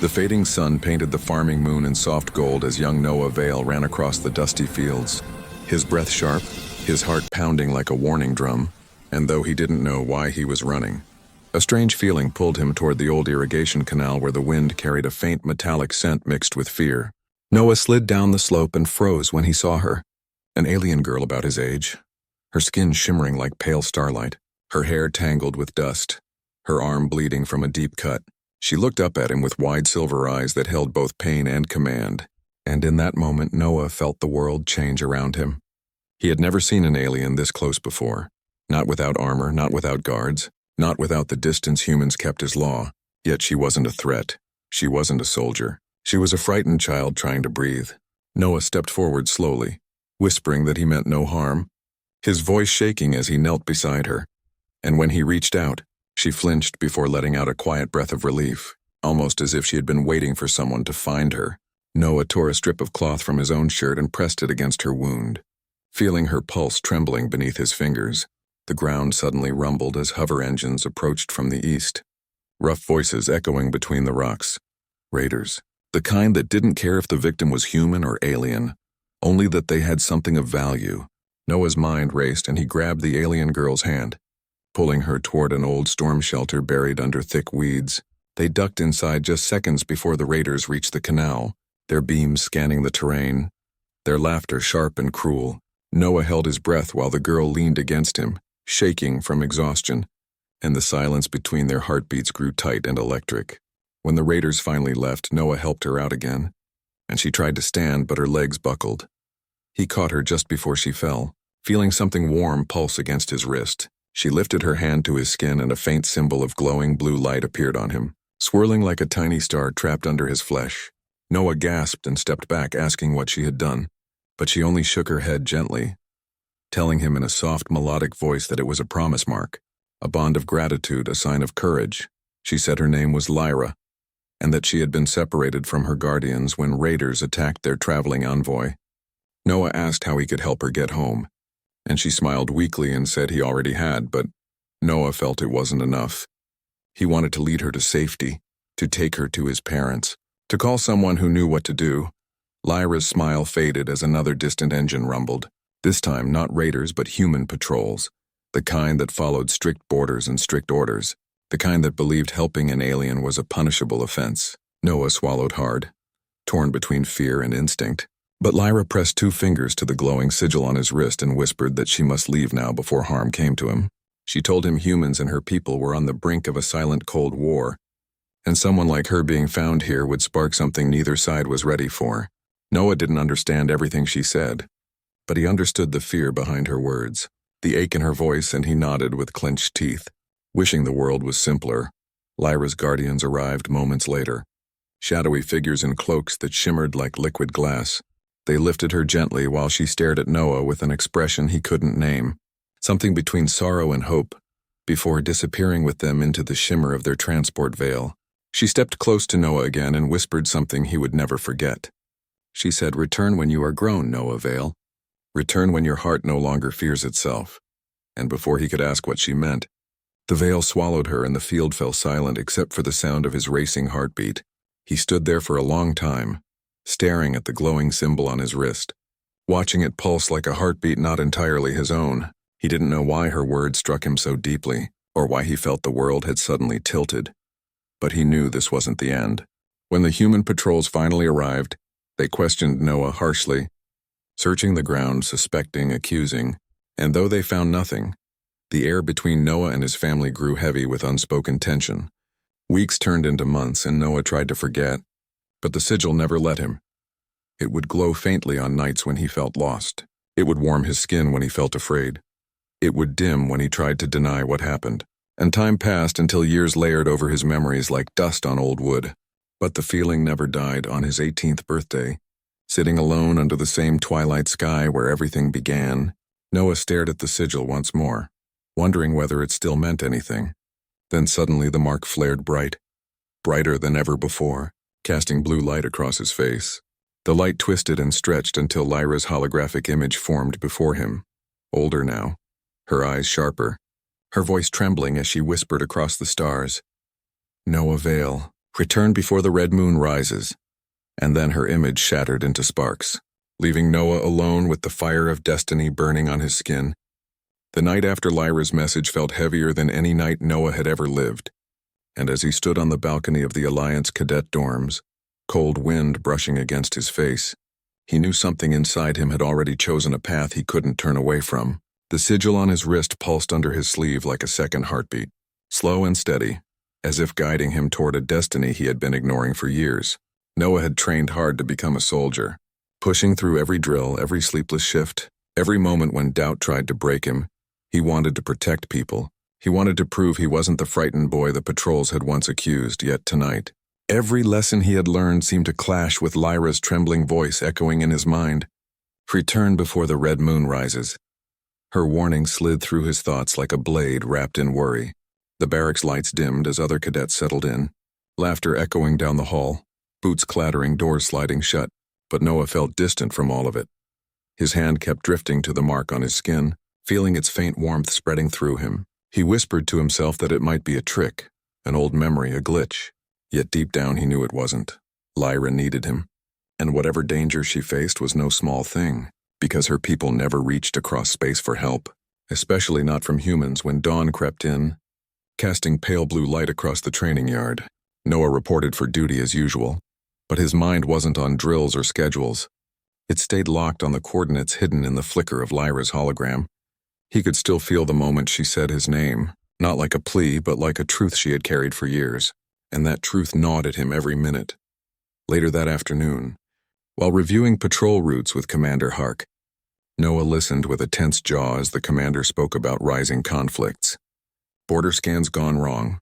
The fading sun painted the farming moon in soft gold as young Noah Vale ran across the dusty fields, his breath sharp, his heart pounding like a warning drum, and though he didn't know why he was running, a strange feeling pulled him toward the old irrigation canal where the wind carried a faint metallic scent mixed with fear. Noah slid down the slope and froze when he saw her, an alien girl about his age, her skin shimmering like pale starlight, her hair tangled with dust, her arm bleeding from a deep cut. She looked up at him with wide silver eyes that held both pain and command, and in that moment Noah felt the world change around him. He had never seen an alien this close before, not without armor, not without guards, not without the distance humans kept as law. Yet she wasn't a threat. She wasn't a soldier. She was a frightened child trying to breathe. Noah stepped forward slowly, whispering that he meant no harm, his voice shaking as he knelt beside her. And when he reached out, she flinched before letting out a quiet breath of relief, almost as if she had been waiting for someone to find her. Noah tore a strip of cloth from his own shirt and pressed it against her wound. Feeling her pulse trembling beneath his fingers, the ground suddenly rumbled as hover engines approached from the east, rough voices echoing between the rocks. Raiders, the kind that didn't care if the victim was human or alien, only that they had something of value. Noah's mind raced and he grabbed the alien girl's hand, pulling her toward an old storm shelter buried under thick weeds. They ducked inside just seconds before the raiders reached the canal, their beams scanning the terrain, their laughter sharp and cruel. Noah held his breath while the girl leaned against him, shaking from exhaustion, and the silence between their heartbeats grew tight and electric. When the raiders finally left, Noah helped her out again, and she tried to stand but her legs buckled. He caught her just before she fell, feeling something warm pulse against his wrist. She lifted her hand to his skin and a faint symbol of glowing blue light appeared on him, swirling like a tiny star trapped under his flesh. Noah gasped and stepped back, asking what she had done, but she only shook her head gently, telling him in a soft, melodic voice that it was a promise mark, a bond of gratitude, a sign of courage. She said her name was Lyra, and that she had been separated from her guardians when raiders attacked their traveling envoy. Noah asked how he could help her get home, and she smiled weakly and said he already had, but Noah felt it wasn't enough. He wanted to lead her to safety, to take her to his parents, to call someone who knew what to do. Lyra's smile faded as another distant engine rumbled, this time not raiders but human patrols, the kind that followed strict borders and strict orders, the kind that believed helping an alien was a punishable offense. Noah swallowed hard, torn between fear and instinct. But Lyra pressed 2 fingers to the glowing sigil on his wrist and whispered that she must leave now before harm came to him. She told him humans and her people were on the brink of a silent cold war, and someone like her being found here would spark something neither side was ready for. Noah didn't understand everything she said, but he understood the fear behind her words, the ache in her voice, and he nodded with clenched teeth, wishing the world was simpler. Lyra's guardians arrived moments later, shadowy figures in cloaks that shimmered like liquid glass. They lifted her gently while she stared at Noah with an expression he couldn't name, something between sorrow and hope, before disappearing with them into the shimmer of their transport veil. She stepped close to Noah again and whispered something he would never forget. She said, "Return when you are grown, Noah Vale. Return when your heart no longer fears itself." And before he could ask what she meant, the veil swallowed her and the field fell silent except for the sound of his racing heartbeat. He stood there for a long time, staring at the glowing symbol on his wrist, watching it pulse like a heartbeat not entirely his own. He didn't know why her words struck him so deeply, or why he felt the world had suddenly tilted. But he knew this wasn't the end. When the human patrols finally arrived, they questioned Noah harshly, searching the ground, suspecting, accusing, and though they found nothing, the air between Noah and his family grew heavy with unspoken tension. Weeks turned into months and Noah tried to forget, but the sigil never let him. It would glow faintly on nights when he felt lost. It would warm his skin when he felt afraid. It would dim when he tried to deny what happened. And time passed until years layered over his memories like dust on old wood. But the feeling never died. On his 18th birthday, sitting alone under the same twilight sky where everything began, Noah stared at the sigil once more, wondering whether it still meant anything. Then suddenly the mark flared bright, brighter than ever before, casting blue light across his face. The light twisted and stretched until Lyra's holographic image formed before him, older now, her eyes sharper, her voice trembling as she whispered across the stars, "Noah Vale, Return before the red moon rises. And then her image shattered into sparks, leaving Noah alone with the fire of destiny burning on his skin. The night after Lyra's message felt heavier than any night Noah had ever lived, and as he stood on the balcony of the Alliance cadet dorms, cold wind brushing against his face, he knew something inside him had already chosen a path he couldn't turn away from. The sigil on his wrist pulsed under his sleeve like a second heartbeat, slow and steady, as if guiding him toward a destiny he had been ignoring for years. Noah had trained hard to become a soldier, pushing through every drill, every sleepless shift, every moment when doubt tried to break him. He wanted to protect people. He wanted to prove he wasn't the frightened boy the patrols had once accused, yet tonight, every lesson he had learned seemed to clash with Lyra's trembling voice echoing in his mind. Return before the red moon rises. Her warning slid through his thoughts like a blade wrapped in worry. The barracks lights dimmed as other cadets settled in, laughter echoing down the hall, boots clattering, doors sliding shut, but Noah felt distant from all of it. His hand kept drifting to the mark on his skin, feeling its faint warmth spreading through him. He whispered to himself that it might be a trick, an old memory, a glitch. Yet deep down he knew it wasn't. Lyra needed him, and whatever danger she faced was no small thing, because her people never reached across space for help, especially not from humans. When dawn crept in, casting pale blue light across the training yard, Noah reported for duty as usual, but his mind wasn't on drills or schedules. It stayed locked on the coordinates hidden in the flicker of Lyra's hologram. He could still feel the moment she said his name, not like a plea, but like a truth she had carried for years, and that truth gnawed at him every minute. Later that afternoon, while reviewing patrol routes with Commander Hark, Noah listened with a tense jaw as the commander spoke about rising conflicts. Border scans gone wrong.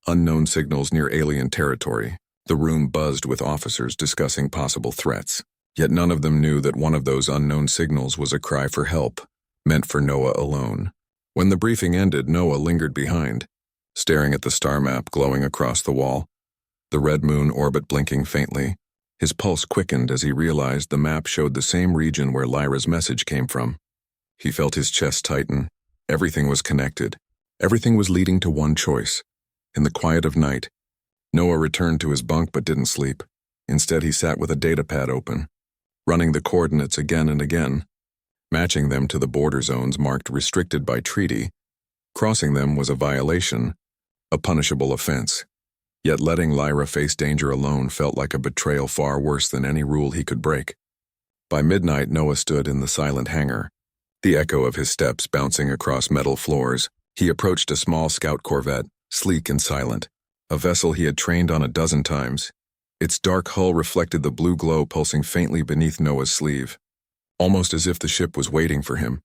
Unknown signals near alien territory. The room buzzed with officers discussing possible threats. Yet none of them knew that one of those unknown signals was a cry for help, meant for Noah alone. When the briefing ended, Noah lingered behind, staring at the star map glowing across the wall, the red moon orbit blinking faintly. His pulse quickened as he realized the map showed the same region where Lyra's message came from. He felt his chest tighten. Everything was connected. Everything was leading to one choice. In the quiet of night, Noah returned to his bunk but didn't sleep. Instead, he sat with a datapad open, running the coordinates again and again, matching them to the border zones marked restricted by treaty. Crossing them was a violation, a punishable offense. Yet letting Lyra face danger alone felt like a betrayal far worse than any rule he could break. By midnight, Noah stood in the silent hangar, the echo of his steps bouncing across metal floors. He approached a small scout corvette, sleek and silent, a vessel he had trained on a dozen times. Its dark hull reflected the blue glow pulsing faintly beneath Noah's sleeve, almost as if the ship was waiting for him.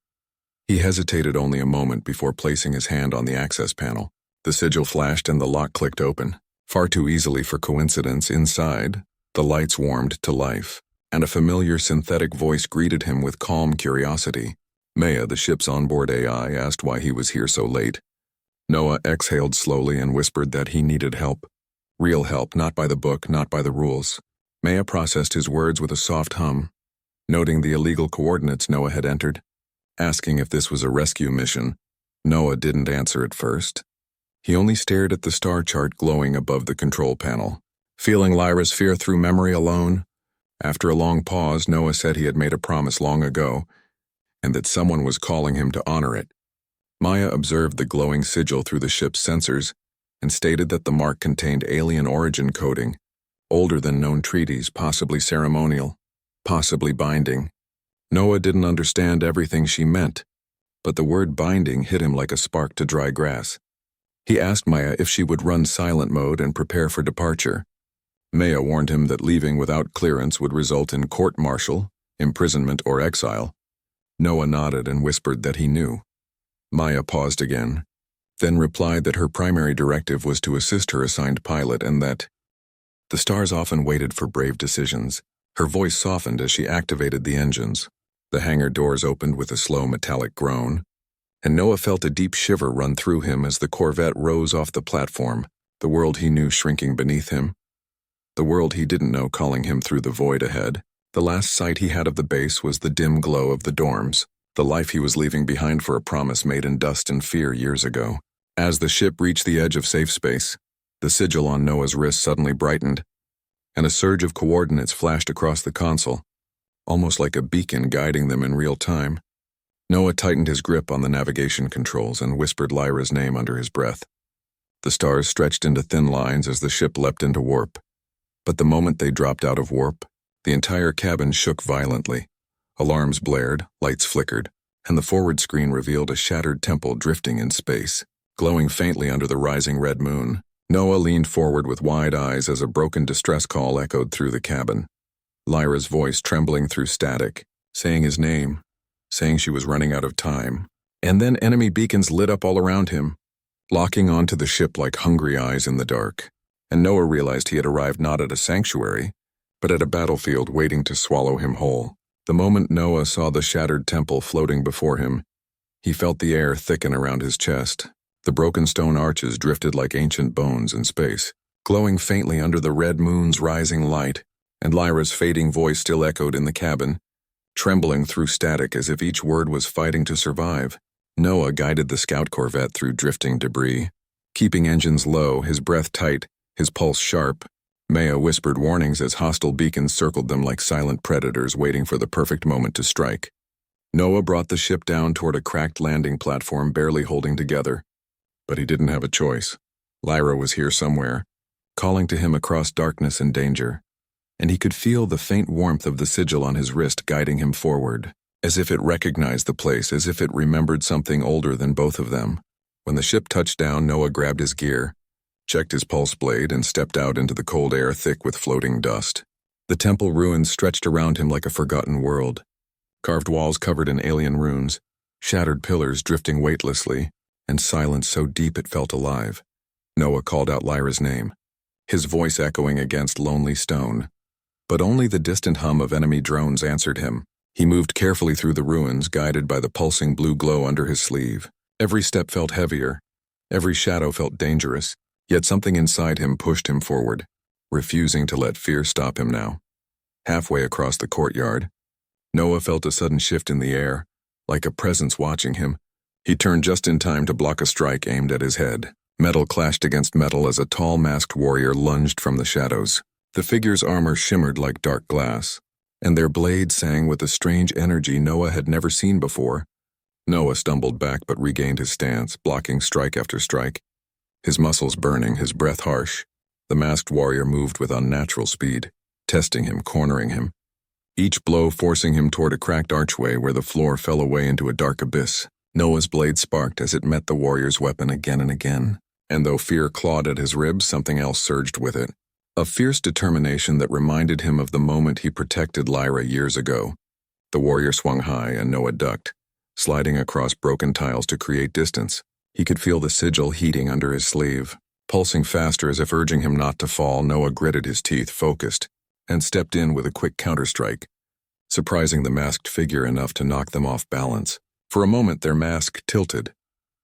He hesitated only a moment before placing his hand on the access panel. The sigil flashed and the lock clicked open. Far too easily for coincidence, inside, the lights warmed to life, and a familiar synthetic voice greeted him with calm curiosity. Maya, the ship's onboard AI, asked why he was here so late. Noah exhaled slowly and whispered that he needed help. Real help, not by the book, not by the rules. Maya processed his words with a soft hum, noting the illegal coordinates Noah had entered, asking if this was a rescue mission. Noah didn't answer at first. He only stared at the star chart glowing above the control panel, feeling Lyra's fear through memory alone. After a long pause, Noah said he had made a promise long ago, and that someone was calling him to honor it. Maya observed the glowing sigil through the ship's sensors and stated that the mark contained alien origin coding, older than known treaties, possibly ceremonial, possibly binding. Noah didn't understand everything she meant, but the word binding hit him like a spark to dry grass. He asked Maya if she would run silent mode and prepare for departure. Maya warned him that leaving without clearance would result in court-martial, imprisonment, or exile. Noah nodded and whispered that he knew. Maya paused again, then replied that her primary directive was to assist her assigned pilot and that the stars often waited for brave decisions. Her voice softened as she activated the engines. The hangar doors opened with a slow metallic groan, and Noah felt a deep shiver run through him as the Corvette rose off the platform, the world he knew shrinking beneath him. The world he didn't know calling him through the void ahead. The last sight he had of the base was the dim glow of the dorms, the life he was leaving behind for a promise made in dust and fear years ago. As the ship reached the edge of safe space, The sigil on Noah's wrist suddenly brightened, and a surge of coordinates flashed across the console, almost like a beacon guiding them in real time. Noah tightened his grip on the navigation controls and whispered Lyra's name under his breath. The stars stretched into thin lines as the ship leapt into warp. But the moment they dropped out of warp, the entire cabin shook violently. Alarms blared, lights flickered, and the forward screen revealed a shattered temple drifting in space, glowing faintly under the rising red moon. Noah leaned forward with wide eyes as a broken distress call echoed through the cabin. Lyra's voice trembling through static, saying his name, saying she was running out of time. And then enemy beacons lit up all around him, locking onto the ship like hungry eyes in the dark. And Noah realized he had arrived not at a sanctuary, but at a battlefield waiting to swallow him whole. The moment Noah saw the shattered temple floating before him, he felt the air thicken around his chest. The broken stone arches drifted like ancient bones in space, glowing faintly under the red moon's rising light, and Lyra's fading voice still echoed in the cabin, trembling through static as if each word was fighting to survive. Noah guided the scout corvette through drifting debris, keeping engines low, his breath tight, his pulse sharp. Maya whispered warnings as hostile beacons circled them like silent predators waiting for the perfect moment to strike. Noah brought the ship down toward a cracked landing platform barely holding together. But he didn't have a choice. Lyra was here somewhere, calling to him across darkness and danger. And he could feel the faint warmth of the sigil on his wrist guiding him forward, as if it recognized the place, as if it remembered something older than both of them. When the ship touched down, Noah grabbed his gear, checked his pulse blade, and stepped out into the cold air thick with floating dust. The temple ruins stretched around him like a forgotten world. Carved walls covered in alien runes, shattered pillars drifting weightlessly, and silence so deep it felt alive. Noah called out Lyra's name, his voice echoing against lonely stone. But only the distant hum of enemy drones answered him. He moved carefully through the ruins, guided by the pulsing blue glow under his sleeve. Every step felt heavier. Every shadow felt dangerous. Yet something inside him pushed him forward, refusing to let fear stop him now. Halfway across the courtyard, Noah felt a sudden shift in the air, like a presence watching him. He turned just in time to block a strike aimed at his head. Metal clashed against metal as a tall masked warrior lunged from the shadows. The figure's armor shimmered like dark glass, and their blades sang with a strange energy Noah had never seen before. Noah stumbled back but regained his stance, blocking strike after strike. His muscles burning, his breath harsh, the masked warrior moved with unnatural speed, testing him, cornering him. Each blow forcing him toward a cracked archway where the floor fell away into a dark abyss. Noah's blade sparked as it met the warrior's weapon again and again. And though fear clawed at his ribs, something else surged with it. A fierce determination that reminded him of the moment he protected Lyra years ago. The warrior swung high and Noah ducked, sliding across broken tiles to create distance. He could feel the sigil heating under his sleeve. Pulsing faster as if urging him not to fall, Noah gritted his teeth, focused, and stepped in with a quick counterstrike, surprising the masked figure enough to knock them off balance. For a moment their mask tilted,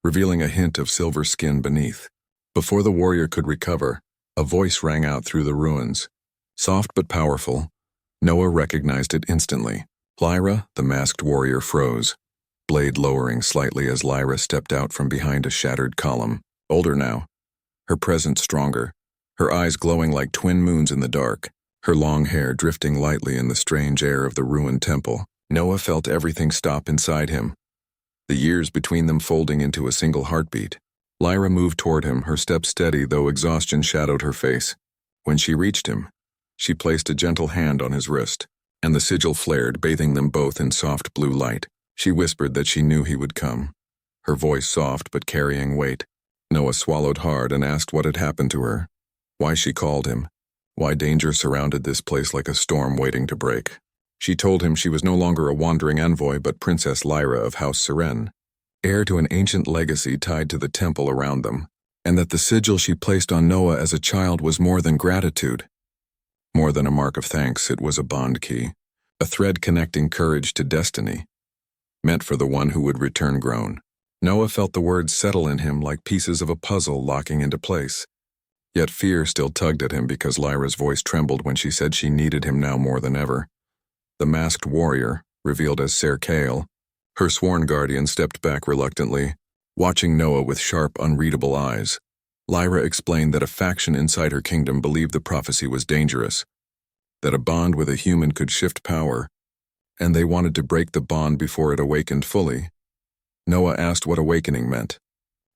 revealing a hint of silver skin beneath. Before the warrior could recover, a voice rang out through the ruins. Soft but powerful, Noah recognized it instantly. Lyra, the masked warrior, froze, blade lowering slightly as Lyra stepped out from behind a shattered column. Older now, her presence stronger, her eyes glowing like twin moons in the dark, her long hair drifting lightly in the strange air of the ruined temple. Noah felt everything stop inside him, the years between them folding into a single heartbeat. Lyra moved toward him, her step steady though exhaustion shadowed her face. When she reached him, she placed a gentle hand on his wrist, and the sigil flared, bathing them both in soft blue light. She whispered that she knew he would come, her voice soft but carrying weight. Noah swallowed hard and asked what had happened to her, why she called him, why danger surrounded this place like a storm waiting to break. She told him she was no longer a wandering envoy but Princess Lyra of House Seren, heir to an ancient legacy tied to the temple around them, and that the sigil she placed on Noah as a child was more than gratitude. More than a mark of thanks, it was a bond key, a thread connecting courage to destiny, meant for the one who would return grown. Noah felt the words settle in him like pieces of a puzzle locking into place. Yet fear still tugged at him because Lyra's voice trembled when she said she needed him now more than ever. The masked warrior, revealed as Ser Kale, her sworn guardian, stepped back reluctantly, watching Noah with sharp, unreadable eyes. Lyra explained that a faction inside her kingdom believed the prophecy was dangerous, that a bond with a human could shift power, and they wanted to break the bond before it awakened fully. Noah asked what awakening meant,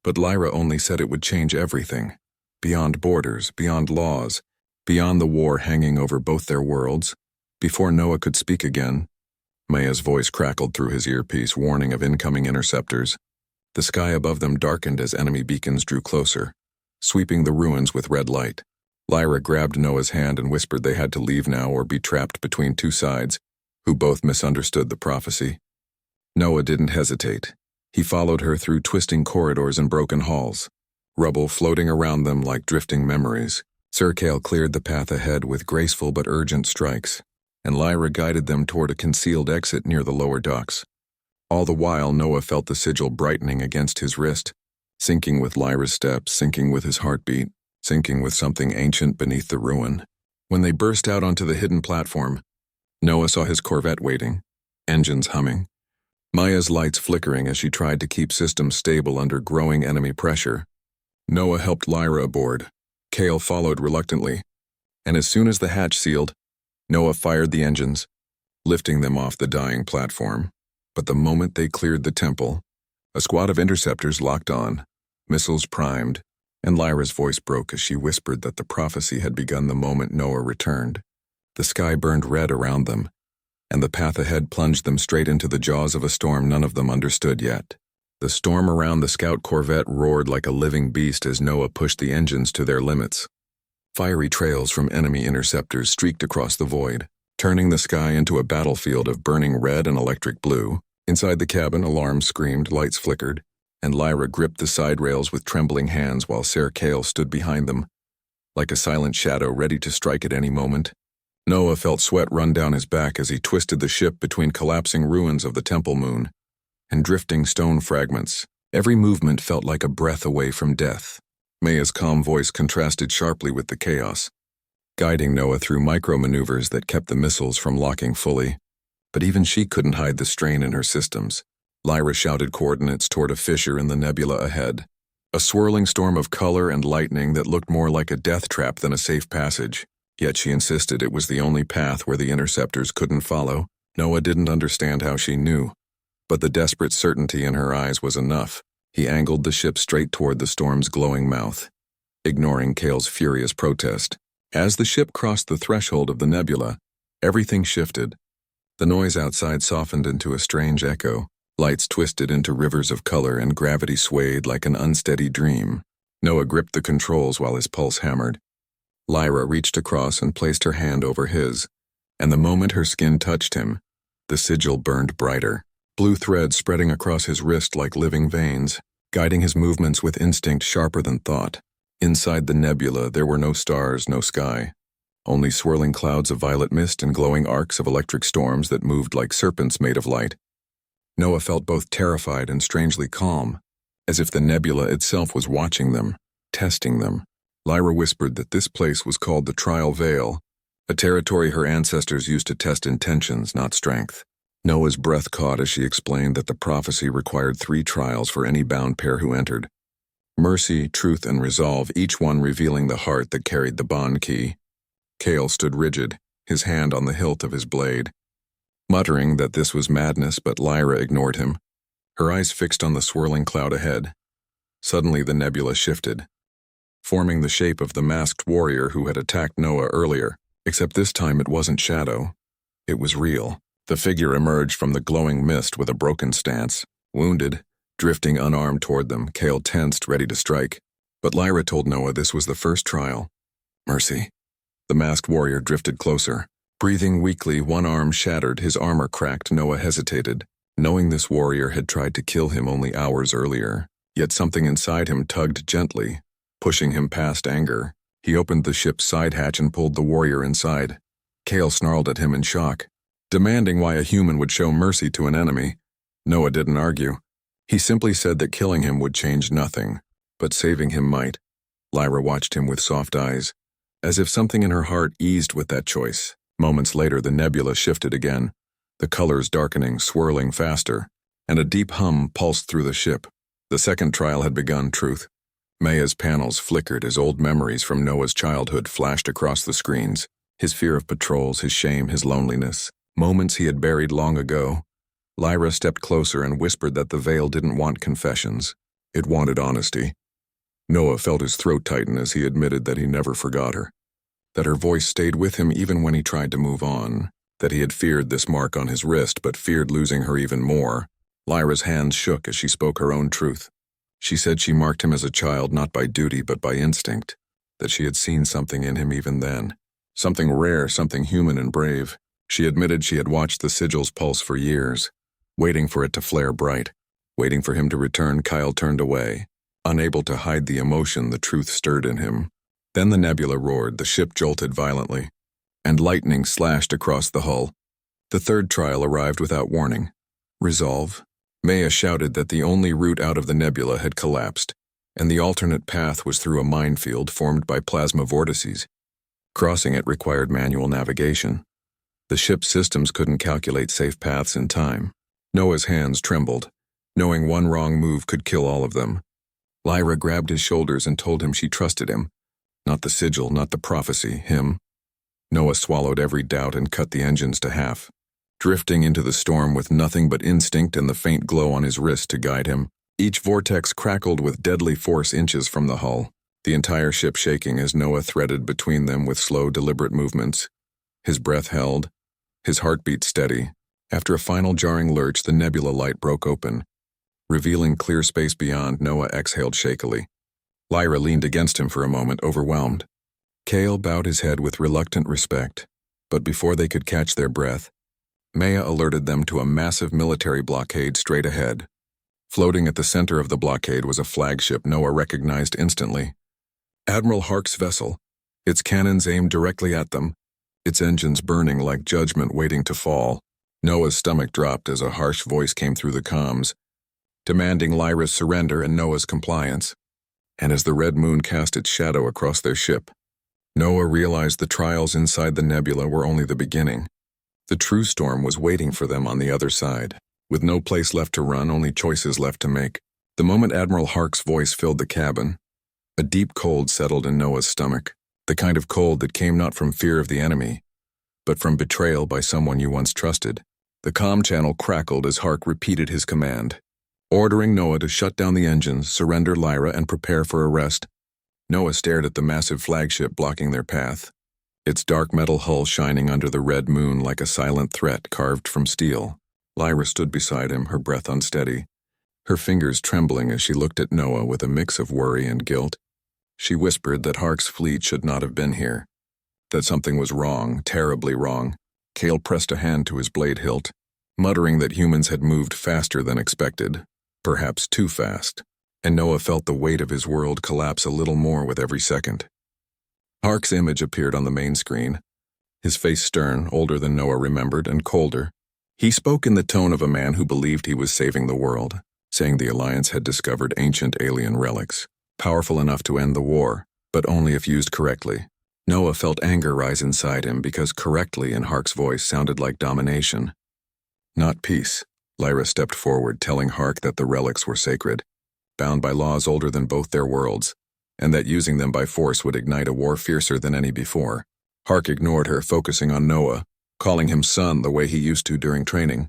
but Lyra only said it would change everything, beyond borders, beyond laws, beyond the war hanging over both their worlds. Before Noah could speak again, Maya's voice crackled through his earpiece, warning of incoming interceptors. The sky above them darkened as enemy beacons drew closer, sweeping the ruins with red light. Lyra grabbed Noah's hand and whispered they had to leave now or be trapped between two sides, who both misunderstood the prophecy. Noah didn't hesitate. He followed her through twisting corridors and broken halls, rubble floating around them like drifting memories. Sir Kale cleared the path ahead with graceful but urgent strikes, and Lyra guided them toward a concealed exit near the lower docks. All the while, Noah felt the sigil brightening against his wrist, syncing with Lyra's steps, syncing with his heartbeat, syncing with something ancient beneath the ruin. When they burst out onto the hidden platform, Noah saw his Corvette waiting, engines humming, Maya's lights flickering as she tried to keep systems stable under growing enemy pressure. Noah helped Lyra aboard. Kale followed reluctantly, and as soon as the hatch sealed, Noah fired the engines, lifting them off the dying platform. But the moment they cleared the temple, a squad of interceptors locked on, missiles primed, and Lyra's voice broke as she whispered that the prophecy had begun the moment Noah returned. The sky burned red around them, and the path ahead plunged them straight into the jaws of a storm none of them understood yet. The storm around the scout corvette roared like a living beast as Noah pushed the engines to their limits. Fiery trails from enemy interceptors streaked across the void, turning the sky into a battlefield of burning red and electric blue. Inside the cabin, alarms screamed, lights flickered, and Lyra gripped the side rails with trembling hands while Sir Kale stood behind them, like a silent shadow ready to strike at any moment. Noah felt sweat run down his back as he twisted the ship between collapsing ruins of the temple moon and drifting stone fragments. Every movement felt like a breath away from death. Maya's calm voice contrasted sharply with the chaos, guiding Noah through micro-maneuvers that kept the missiles from locking fully. But even she couldn't hide the strain in her systems. Lyra shouted coordinates toward a fissure in the nebula ahead, a swirling storm of color and lightning that looked more like a death trap than a safe passage. Yet she insisted it was the only path where the interceptors couldn't follow. Noah didn't understand how she knew, but the desperate certainty in her eyes was enough. He angled the ship straight toward the storm's glowing mouth, ignoring Kale's furious protest. As the ship crossed the threshold of the nebula, everything shifted. The noise outside softened into a strange echo. Lights twisted into rivers of color and gravity swayed like an unsteady dream. Noah gripped the controls while his pulse hammered. Lyra reached across and placed her hand over his, and the moment her skin touched him, the sigil burned brighter, blue threads spreading across his wrist like living veins, guiding his movements with instinct sharper than thought. Inside the nebula there were no stars, no sky, only swirling clouds of violet mist and glowing arcs of electric storms that moved like serpents made of light. Noah felt both terrified and strangely calm, as if the nebula itself was watching them, testing them. Lyra whispered that this place was called the Trial Veil, a territory her ancestors used to test intentions, not strength. Noah's breath caught as she explained that the prophecy required 3 trials for any bound pair who entered. Mercy, truth, and resolve, each one revealing the heart that carried the bond key. Kale stood rigid, his hand on the hilt of his blade, muttering that this was madness, but Lyra ignored him, her eyes fixed on the swirling cloud ahead. Suddenly the nebula shifted, forming the shape of the masked warrior who had attacked Noah earlier, except this time it wasn't shadow. It was real. The figure emerged from the glowing mist with a broken stance, wounded, drifting unarmed toward them. Kale tensed, ready to strike. But Lyra told Noah this was the first trial. Mercy. The masked warrior drifted closer. Breathing weakly, one arm shattered, his armor cracked. Noah hesitated, knowing this warrior had tried to kill him only hours earlier. Yet something inside him tugged gently, pushing him past anger. He opened the ship's side hatch and pulled the warrior inside. Kale snarled at him in shock, demanding why a human would show mercy to an enemy. Noah didn't argue. He simply said that killing him would change nothing, but saving him might. Lyra watched him with soft eyes, as if something in her heart eased with that choice. Moments later, the nebula shifted again, the colors darkening, swirling faster, and a deep hum pulsed through the ship. The second trial had begun, truth. Maya's panels flickered as old memories from Noah's childhood flashed across the screens. His fear of patrols, his shame, his loneliness. Moments he had buried long ago. Lyra stepped closer and whispered that the veil didn't want confessions. It wanted honesty. Noah felt his throat tighten as he admitted that he never forgot her. That her voice stayed with him even when he tried to move on. That he had feared this mark on his wrist but feared losing her even more. Lyra's hands shook as she spoke her own truth. She said she marked him as a child not by duty but by instinct. That she had seen something in him even then. Something rare, something human and brave. She admitted she had watched the sigil's pulse for years, waiting for it to flare bright. Waiting for him to return. Kyle turned away, unable to hide the emotion the truth stirred in him. Then the nebula roared, the ship jolted violently, and lightning slashed across the hull. The third trial arrived without warning. Resolve. Maya shouted that the only route out of the nebula had collapsed, and the alternate path was through a minefield formed by plasma vortices. Crossing it required manual navigation. The ship's systems couldn't calculate safe paths in time. Noah's hands trembled, knowing one wrong move could kill all of them. Lyra grabbed his shoulders and told him she trusted him. Not the sigil, not the prophecy, him. Noah swallowed every doubt and cut the engines to half, drifting into the storm with nothing but instinct and the faint glow on his wrist to guide him. Each vortex crackled with deadly force inches from the hull, the entire ship shaking as Noah threaded between them with slow, deliberate movements. His breath held, his heartbeat steady. After a final jarring lurch, the nebula light broke open. Revealing clear space beyond, Noah exhaled shakily. Lyra leaned against him for a moment, overwhelmed. Kale bowed his head with reluctant respect, but before they could catch their breath, Maya alerted them to a massive military blockade straight ahead. Floating at the center of the blockade was a flagship Noah recognized instantly. Admiral Hark's vessel, its cannons aimed directly at them, its engines burning like judgment waiting to fall. Noah's stomach dropped as a harsh voice came through the comms, demanding Lyra's surrender and Noah's compliance. And as the red moon cast its shadow across their ship, Noah realized the trials inside the nebula were only the beginning. The true storm was waiting for them on the other side, with no place left to run, only choices left to make. The moment Admiral Hark's voice filled the cabin, a deep cold settled in Noah's stomach, the kind of cold that came not from fear of the enemy, but from betrayal by someone you once trusted. The comm channel crackled as Hark repeated his command, ordering Noah to shut down the engines, surrender Lyra, and prepare for arrest. Noah stared at the massive flagship blocking their path, its dark metal hull shining under the red moon like a silent threat carved from steel. Lyra stood beside him, her breath unsteady, her fingers trembling as she looked at Noah with a mix of worry and guilt. She whispered that Hark's fleet should not have been here, that something was wrong, terribly wrong. Kale pressed a hand to his blade hilt, muttering that humans had moved faster than expected, perhaps too fast, and Noah felt the weight of his world collapse a little more with every second. Hark's image appeared on the main screen, his face stern, older than Noah remembered, and colder. He spoke in the tone of a man who believed he was saving the world, saying the Alliance had discovered ancient alien relics, powerful enough to end the war, but only if used correctly. Noah felt anger rise inside him because correctly in Hark's voice sounded like domination. Not peace. Lyra stepped forward, telling Hark that the relics were sacred, bound by laws older than both their worlds, and that using them by force would ignite a war fiercer than any before. Hark ignored her, focusing on Noah, calling him son the way he used to during training,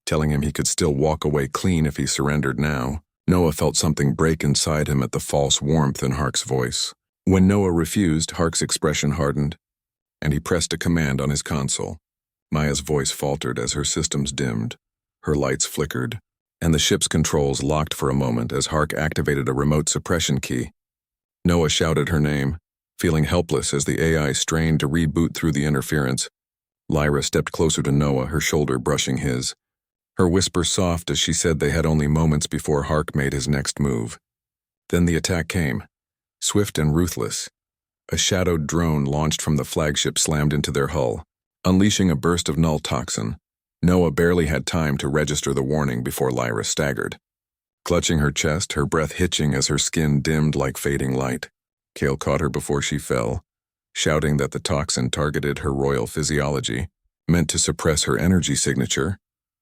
telling him he could still walk away clean if he surrendered now. Noah felt something break inside him at the false warmth in Hark's voice. When Noah refused, Hark's expression hardened, and he pressed a command on his console. Maya's voice faltered as her systems dimmed, her lights flickered, and the ship's controls locked for a moment as Hark activated a remote suppression key. Noah shouted her name, feeling helpless as the AI strained to reboot through the interference. Lyra stepped closer to Noah, her shoulder brushing his, her whisper soft as she said they had only moments before Hark made his next move. Then the attack came, swift and ruthless. A shadowed drone launched from the flagship slammed into their hull, unleashing a burst of null toxin. Noah barely had time to register the warning before Lyra staggered. Clutching her chest, her breath hitching as her skin dimmed like fading light. Kale caught her before she fell, shouting that the toxin targeted her royal physiology, meant to suppress her energy signature.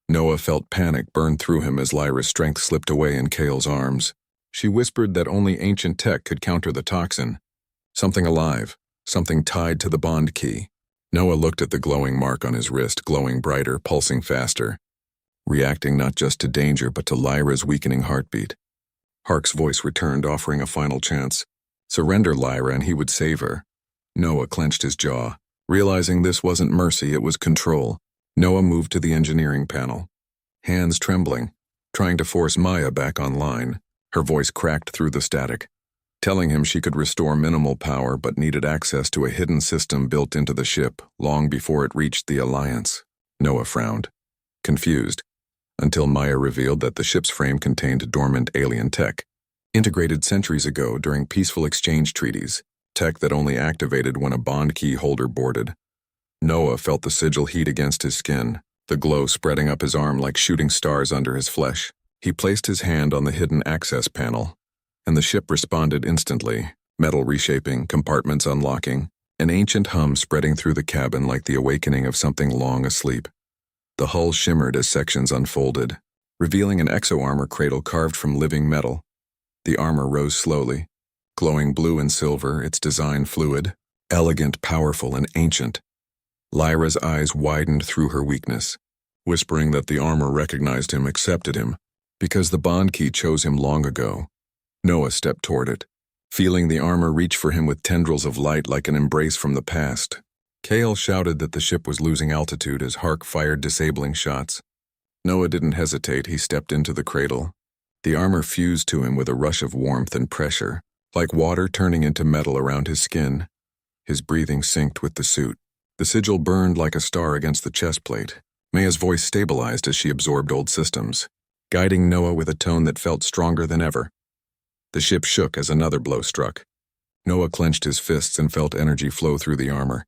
Noah felt panic burn through him as Lyra's strength slipped away in Kale's arms. She whispered that only ancient tech could counter the toxin. Something alive, something tied to the bond key. Noah looked at the glowing mark on his wrist, glowing brighter, pulsing faster, reacting not just to danger but to Lyra's weakening heartbeat. Hark's voice returned, offering a final chance. Surrender Lyra and he would save her. Noah clenched his jaw. Realizing this wasn't mercy, it was control. Noah moved to the engineering panel, hands trembling, trying to force Maya back online. Her voice cracked through the static, telling him she could restore minimal power but needed access to a hidden system built into the ship long before it reached the Alliance. Noah frowned, confused, until Maya revealed that the ship's frame contained dormant alien tech, integrated centuries ago during peaceful exchange treaties, tech that only activated when a bond key holder boarded. Noah felt the sigil heat against his skin, the glow spreading up his arm like shooting stars under his flesh. He placed his hand on the hidden access panel, and the ship responded instantly, metal reshaping, compartments unlocking, an ancient hum spreading through the cabin like the awakening of something long asleep. The hull shimmered as sections unfolded, revealing an exo-armor cradle carved from living metal. The armor rose slowly, glowing blue and silver, its design fluid, elegant, powerful, and ancient. Lyra's eyes widened through her weakness, whispering that the armor recognized him, accepted him, because the bond key chose him long ago. Noah stepped toward it, feeling the armor reach for him with tendrils of light like an embrace from the past. Kale shouted that the ship was losing altitude as Hark fired disabling shots. Noah didn't hesitate. He stepped into the cradle. The armor fused to him with a rush of warmth and pressure, like water turning into metal around his skin. His breathing synced with the suit. The sigil burned like a star against the chest plate. Maya's voice stabilized as she absorbed old systems, guiding Noah with a tone that felt stronger than ever. The ship shook as another blow struck. Noah clenched his fists and felt energy flow through the armor.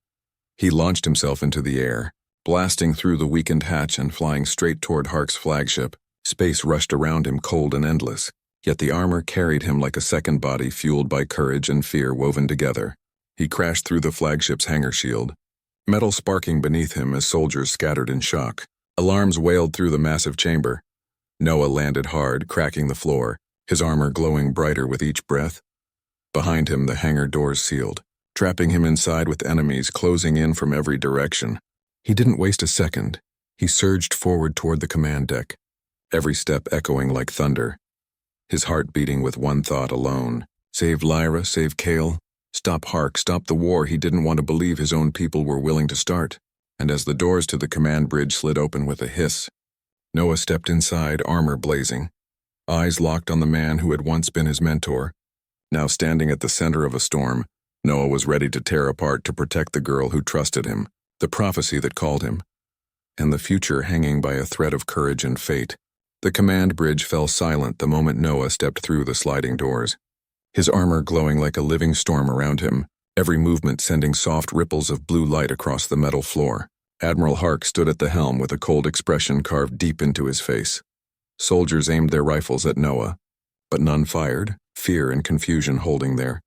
He launched himself into the air, blasting through the weakened hatch and flying straight toward Hark's flagship. Space rushed around him, cold and endless, yet the armor carried him like a second body fueled by courage and fear woven together. He crashed through the flagship's hangar shield, metal sparking beneath him as soldiers scattered in shock. Alarms wailed through the massive chamber. Noah landed hard, cracking the floor, his armor glowing brighter with each breath. Behind him, the hangar doors sealed, trapping him inside with enemies closing in from every direction. He didn't waste a second. He surged forward toward the command deck, every step echoing like thunder, his heart beating with one thought alone. Save Lyra, save Kale, stop Hark, stop the war he didn't want to believe his own people were willing to start. And as the doors to the command bridge slid open with a hiss, Noah stepped inside, armor blazing, eyes locked on the man who had once been his mentor. Now standing at the center of a storm, Noah was ready to tear apart to protect the girl who trusted him, the prophecy that called him, and the future hanging by a thread of courage and fate. The command bridge fell silent the moment Noah stepped through the sliding doors, his armor glowing like a living storm around him, every movement sending soft ripples of blue light across the metal floor. Admiral Hark stood at the helm with a cold expression carved deep into his face. Soldiers aimed their rifles at Noah, but none fired, fear and confusion holding there.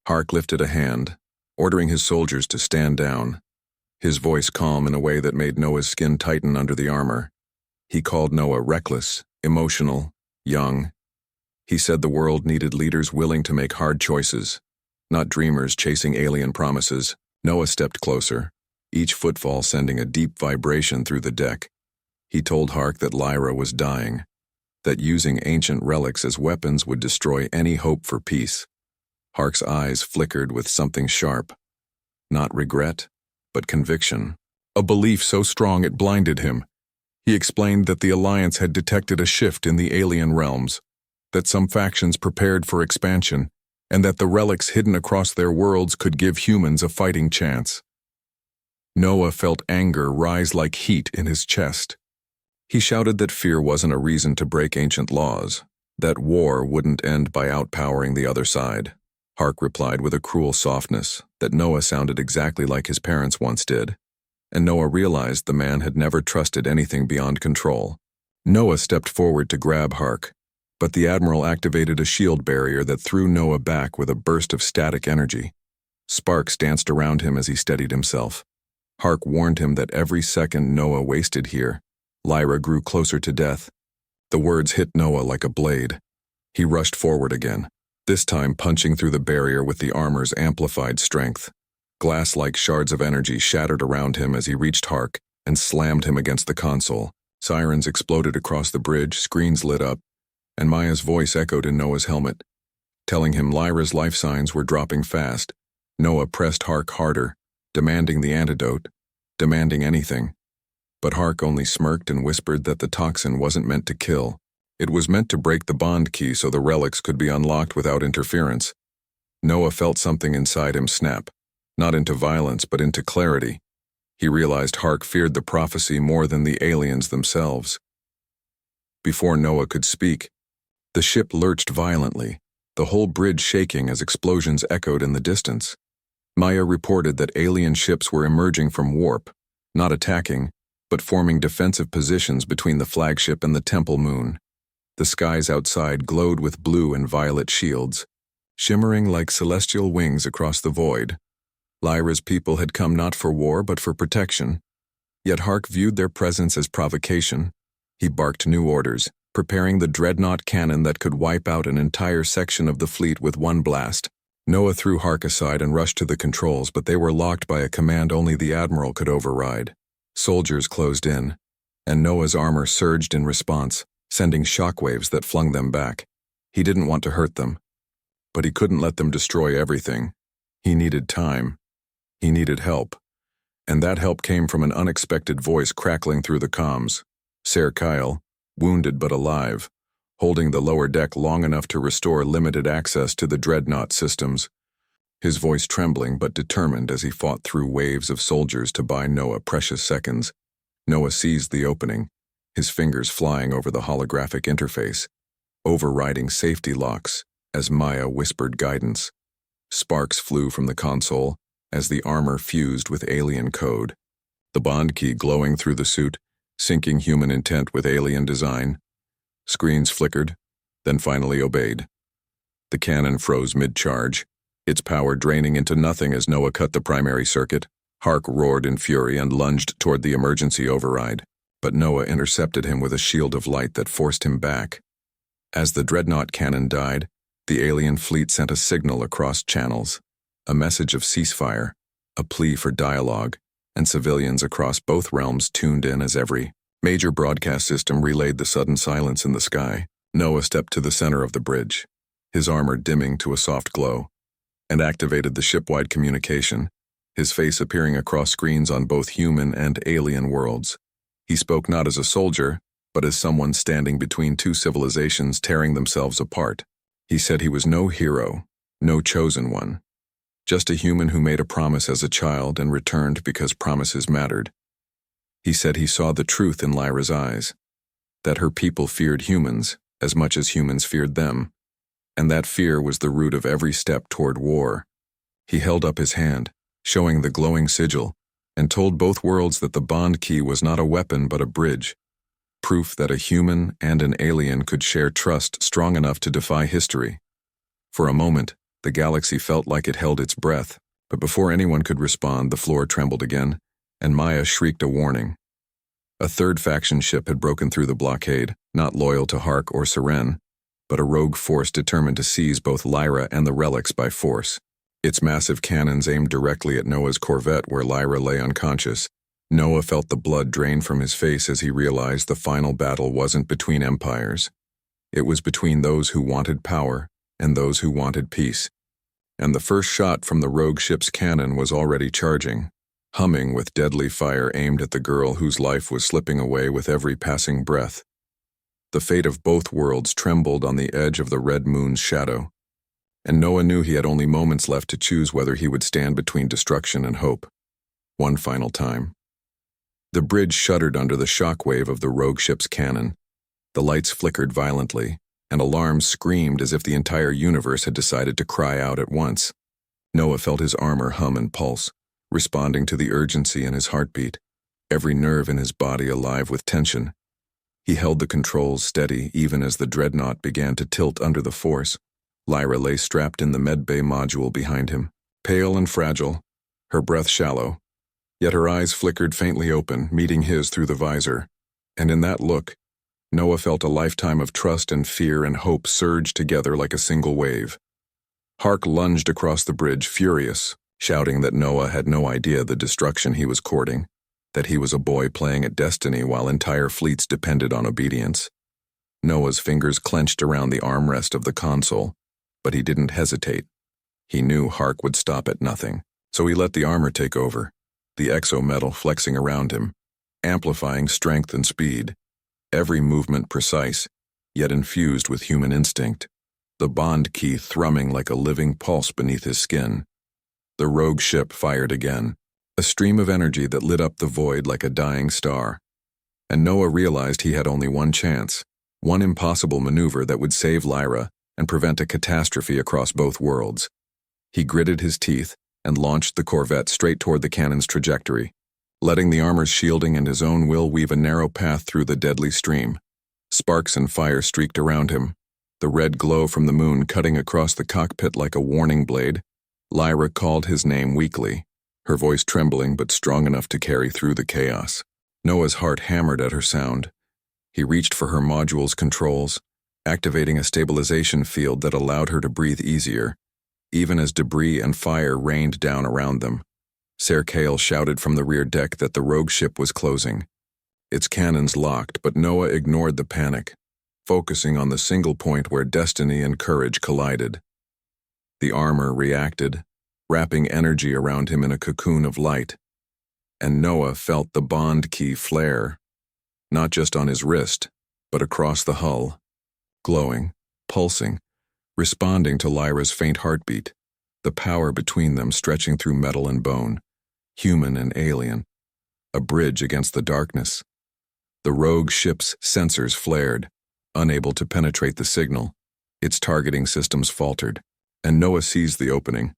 Hark lifted a hand, ordering his soldiers to stand down, his voice calm in a way that made Noah's skin tighten under the armor. He called Noah reckless, emotional, young. He said the world needed leaders willing to make hard choices, not dreamers chasing alien promises. Noah stepped closer, each footfall sending a deep vibration through the deck. He told Hark that Lyra was dying, that using ancient relics as weapons would destroy any hope for peace. Hark's eyes flickered with something sharp, not regret, but conviction, a belief so strong it blinded him. He explained that the Alliance had detected a shift in the alien realms, that some factions prepared for expansion, and that the relics hidden across their worlds could give humans a fighting chance. Noah felt anger rise like heat in his chest. He shouted that fear wasn't a reason to break ancient laws, that war wouldn't end by outpowering the other side. Hark replied with a cruel softness that Noah sounded exactly like his parents once did, and Noah realized the man had never trusted anything beyond control. Noah stepped forward to grab Hark, but the Admiral activated a shield barrier that threw Noah back with a burst of static energy. Sparks danced around him as he steadied himself. Hark warned him that every second Noah wasted here, Lyra grew closer to death. The words hit Noah like a blade. He rushed forward again, this time punching through the barrier with the armor's amplified strength. Glass-like shards of energy shattered around him as he reached Hark and slammed him against the console. Sirens exploded across the bridge, screens lit up, and Maya's voice echoed in Noah's helmet, telling him Lyra's life signs were dropping fast. Noah pressed Hark harder, demanding the antidote, demanding anything. But Hark only smirked and whispered that the toxin wasn't meant to kill. It was meant to break the bond key so the relics could be unlocked without interference. Noah felt something inside him snap, not into violence but into clarity. He realized Hark feared the prophecy more than the aliens themselves. Before Noah could speak, the ship lurched violently, the whole bridge shaking as explosions echoed in the distance. Maya reported that alien ships were emerging from warp, not attacking, but forming defensive positions between the flagship and the temple moon. The skies outside glowed with blue and violet shields, shimmering like celestial wings across the void. Lyra's people had come not for war but for protection. Yet Hark viewed their presence as provocation. He barked new orders, preparing the dreadnought cannon that could wipe out an entire section of the fleet with one blast. Noah threw Hark aside and rushed to the controls, but they were locked by a command only the Admiral could override. Soldiers closed in, and Noah's armor surged in response, sending shockwaves that flung them back. He didn't want to hurt them, but he couldn't let them destroy everything. He needed time. He needed help. And that help came from an unexpected voice crackling through the comms. Ser Kyle, wounded but alive, holding the lower deck long enough to restore limited access to the dreadnought systems. His voice trembling but determined as he fought through waves of soldiers to buy Noah precious seconds. Noah seized the opening, his fingers flying over the holographic interface, overriding safety locks as Maya whispered guidance. Sparks flew from the console as the armor fused with alien code, the bond key glowing through the suit, syncing human intent with alien design. Screens flickered, then finally obeyed. The cannon froze mid-charge, its power draining into nothing as Noah cut the primary circuit. Hark roared in fury and lunged toward the emergency override, but Noah intercepted him with a shield of light that forced him back. As the dreadnought cannon died, the alien fleet sent a signal across channels, a message of ceasefire, a plea for dialogue, and civilians across both realms tuned in as every major broadcast system relayed the sudden silence in the sky. Noah stepped to the center of the bridge, his armor dimming to a soft glow, and activated the shipwide communication, his face appearing across screens on both human and alien worlds. He spoke not as a soldier, but as someone standing between two civilizations tearing themselves apart. He said he was no hero, no chosen one, just a human who made a promise as a child and returned because promises mattered. He said he saw the truth in Lyra's eyes, that her people feared humans as much as humans feared them, and that fear was the root of every step toward war. He held up his hand, showing the glowing sigil, and told both worlds that the bond key was not a weapon but a bridge, proof that a human and an alien could share trust strong enough to defy history. For a moment, the galaxy felt like it held its breath, but before anyone could respond, the floor trembled again, and Maya shrieked a warning. A third faction ship had broken through the blockade, not loyal to Hark or Seren, but a rogue force determined to seize both Lyra and the relics by force. Its massive cannons aimed directly at Noah's corvette where Lyra lay unconscious. Noah felt the blood drain from his face as he realized the final battle wasn't between empires. It was between those who wanted power and those who wanted peace. And the first shot from the rogue ship's cannon was already charging, humming with deadly fire aimed at the girl whose life was slipping away with every passing breath. The fate of both worlds trembled on the edge of the red moon's shadow, and Noah knew he had only moments left to choose whether he would stand between destruction and hope. One final time. The bridge shuddered under the shockwave of the rogue ship's cannon. The lights flickered violently, and alarms screamed as if the entire universe had decided to cry out at once. Noah felt his armor hum and pulse, responding to the urgency in his heartbeat, every nerve in his body alive with tension. He held the controls steady even as the dreadnought began to tilt under the force. Lyra lay strapped in the medbay module behind him, pale and fragile, her breath shallow, yet her eyes flickered faintly open, meeting his through the visor. And in that look, Noah felt a lifetime of trust and fear and hope surge together like a single wave. Hark lunged across the bridge, furious, shouting that Noah had no idea the destruction he was courting, that he was a boy playing at destiny while entire fleets depended on obedience. Noah's fingers clenched around the armrest of the console, but he didn't hesitate. He knew Hark would stop at nothing, so he let the armor take over, the exometal flexing around him, amplifying strength and speed, every movement precise, yet infused with human instinct, the bond key thrumming like a living pulse beneath his skin. The rogue ship fired again, a stream of energy that lit up the void like a dying star. And Noah realized he had only one chance, one impossible maneuver that would save Lyra and prevent a catastrophe across both worlds. He gritted his teeth and launched the corvette straight toward the cannon's trajectory, letting the armor's shielding and his own will weave a narrow path through the deadly stream. Sparks and fire streaked around him, the red glow from the moon cutting across the cockpit like a warning blade. Lyra called his name weakly, her voice trembling but strong enough to carry through the chaos. Noah's heart hammered at her sound. He reached for her module's controls, activating a stabilization field that allowed her to breathe easier, even as debris and fire rained down around them. Serkael shouted from the rear deck that the rogue ship was closing. Its cannons locked, but Noah ignored the panic, focusing on the single point where destiny and courage collided. The armor reacted, wrapping energy around him in a cocoon of light, and Noah felt the bond key flare, not just on his wrist, but across the hull, glowing, pulsing, responding to Lyra's faint heartbeat, the power between them stretching through metal and bone, human and alien, a bridge against the darkness. The rogue ship's sensors flared, unable to penetrate the signal. Its targeting systems faltered, and Noah seized the opening,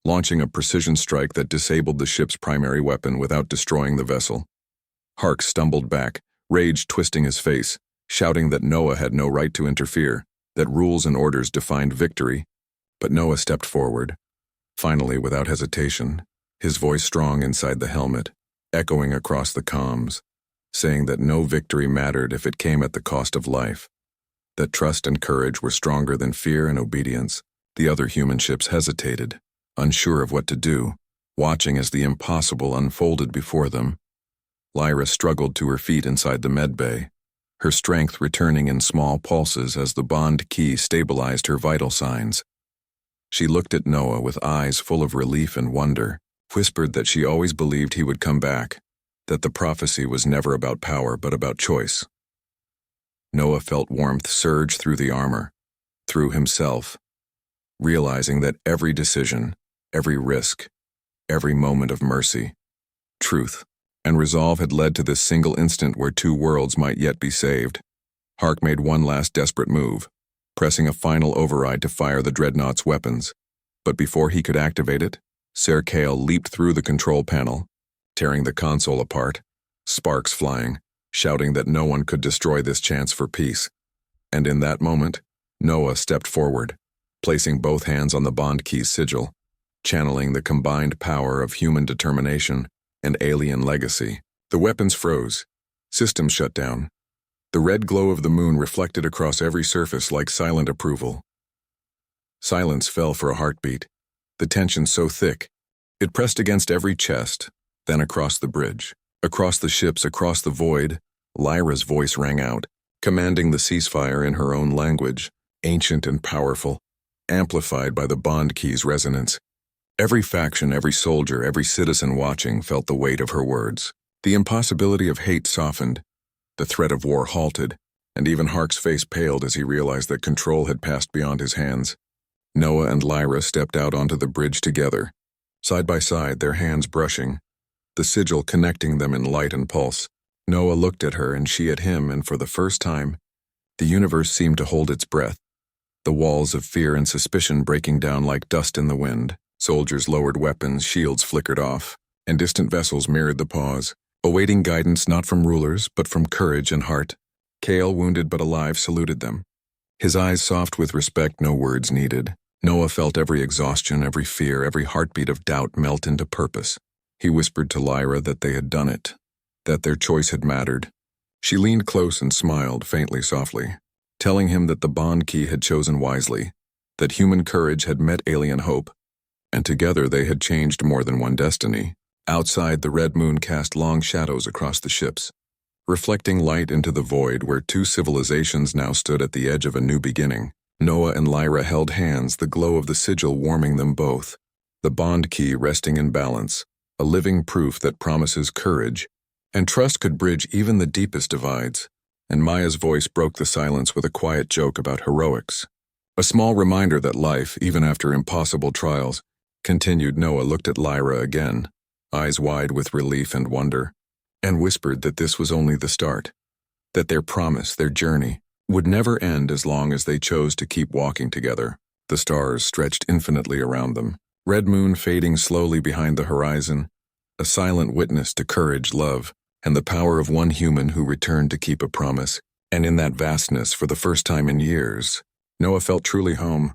launching a precision strike that disabled the ship's primary weapon without destroying the vessel. Hark stumbled back, rage twisting his face, shouting that Noah had no right to interfere, that rules and orders defined victory. But Noah stepped forward, finally without hesitation, his voice strong inside the helmet, echoing across the comms, saying that no victory mattered if it came at the cost of life, that trust and courage were stronger than fear and obedience. The other human ships hesitated, unsure of what to do, watching as the impossible unfolded before them. Lyra struggled to her feet inside the medbay, her strength returning in small pulses as the bond key stabilized her vital signs. She looked at Noah with eyes full of relief and wonder, whispered that she always believed he would come back, that the prophecy was never about power but about choice. Noah felt warmth surge through the armor, through himself, realizing that every decision, every risk, every moment of mercy, truth, and resolve had led to this single instant where two worlds might yet be saved. Hark made one last desperate move, pressing a final override to fire the dreadnought's weapons. But before he could activate it, Serkael leaped through the control panel, tearing the console apart, sparks flying, shouting that no one could destroy this chance for peace. And in that moment, Noah stepped forward, placing both hands on the bond key's sigil, channeling the combined power of human determination and alien legacy. The weapons froze, systems shut down. The red glow of the moon reflected across every surface like silent approval. Silence fell for a heartbeat, the tension so thick, it pressed against every chest, then across the bridge, across the ships, across the void. Lyra's voice rang out, commanding the ceasefire in her own language, ancient and powerful, amplified by the bond key's resonance. Every faction, every soldier, every citizen watching felt the weight of her words. The impossibility of hate softened, the threat of war halted, and even Hark's face paled as he realized that control had passed beyond his hands. Noah and Lyra stepped out onto the bridge together, side by side, their hands brushing, the sigil connecting them in light and pulse. Noah looked at her and she at him, and for the first time, the universe seemed to hold its breath, the walls of fear and suspicion breaking down like dust in the wind. Soldiers lowered weapons, shields flickered off, and distant vessels mirrored the pause, awaiting guidance not from rulers but from courage and heart. Kael, wounded but alive, saluted them, his eyes soft with respect, no words needed. Noah felt every exhaustion, every fear, every heartbeat of doubt melt into purpose. He whispered to Lyra that they had done it, that their choice had mattered, She leaned close and smiled faintly softly, telling him that the bond key had chosen wisely, that human courage had met alien hope, and together they had changed more than one destiny. Outside, the red moon cast long shadows across the ships, reflecting light into the void where two civilizations now stood at the edge of a new beginning. Noah and Lyra held hands, the glow of the sigil warming them both, the bond key resting in balance, a living proof that promises courage and trust could bridge even the deepest divides. And Maya's voice broke the silence with a quiet joke about heroics. A small reminder that life, even after impossible trials, continued. Noah looked at Lyra again, eyes wide with relief and wonder, and whispered that this was only the start, that their promise, their journey, would never end as long as they chose to keep walking together. The stars stretched infinitely around them, red moon fading slowly behind the horizon, a silent witness to courage, love, and the power of one human who returned to keep a promise. And in that vastness, for the first time in years, Noah felt truly home.